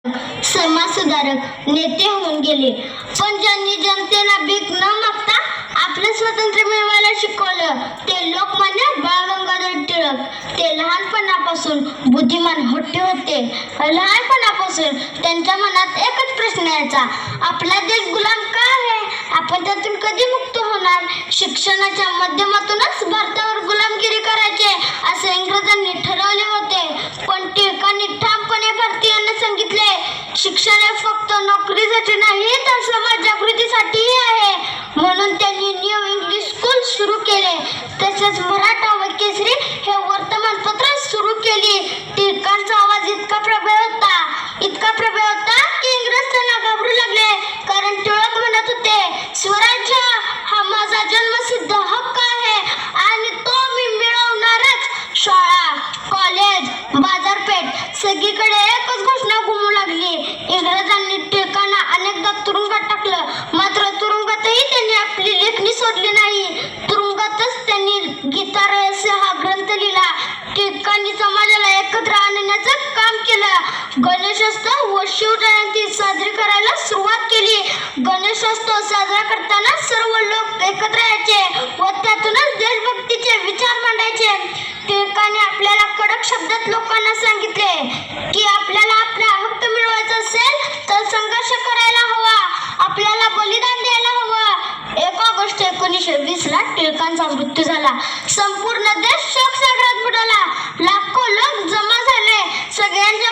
समाजसुधारक नेते होऊन गेले, पण ज्यांनी जनतेला भीक न मागता आपलं स्वातंत्र्य मिळवायला शिकवलं ते लोकमान्य बाळ गंगाधर टिळक. ते लहानपणापासून बुद्धिमान होते. लहानपणापासून त्यांच्या मनात एकच प्रश्न यायचा, आपला देश गुलाम का आहे? आपण त्यातून कधी मुक्त होणार? शिक्षणाच्या माध्यमातूनच भारतावर गुलामगिरी करायचे असे इंग्रजांनी ठरवले होते, पण टिळकांनी ठामपणे भारतीयांना सांगितले, शिक्षण हे फक्त नोकरीसाठी नाही तर समाज जागृतीसाठीही आहे. म्हणून त्यांनी न्यू इंग्लिश स्कूल सुरू केले. तसेच मराठा व केसरी हे वर्तमानपत्र सुरू केली. टिळकांचा आवाज इतका प्रबळ होता की इंग्रज त्यांना घाबरू लागले, कारण टिळक म्हणत होते, स्वराज्य हा माझा जन्मसिद्ध हक्क आहे आणि तो मी मिळवणारच. शाळा, कॉलेज, बाजारपेठ सगळीकडे एकच घोषणा घुमू लागली. इंग्रजांनी टिळकांना अनेकदा तुरुंगात टाकलं, मात्र तुरुंगातही त्यांनी आपली लेखणी सोडली नाही. तुरुंगातच त्यांनी गीता रहस्य हा ग्रंथ लिहिला. टिळकांनी समाजाला एकत्र आणण्याचं काम केलं. गणेशोत्सव व शिवजयंती साजरी करायला सुरुवात केली. गणेशोत्सव साजरा करताना सर्व लोक एकत्र यायचे व त्यातूनच देशभक्तीचे विचार मांडायचे. टिळकाने आपल्याला कडक शब्दात लोकांना सांगितले की आपल्याला आपला हक्क मिळवायचा असेल तर संघर्ष करायला हवा, आपल्याला बलिदान द्यायला हवं. 1 ऑगस्ट 1920 ला टिळकांचा मृत्यू झाला. संपूर्ण देश शोकसागरात बुडाला. लाखो लोक जमा झाले. सगळ्यांच्या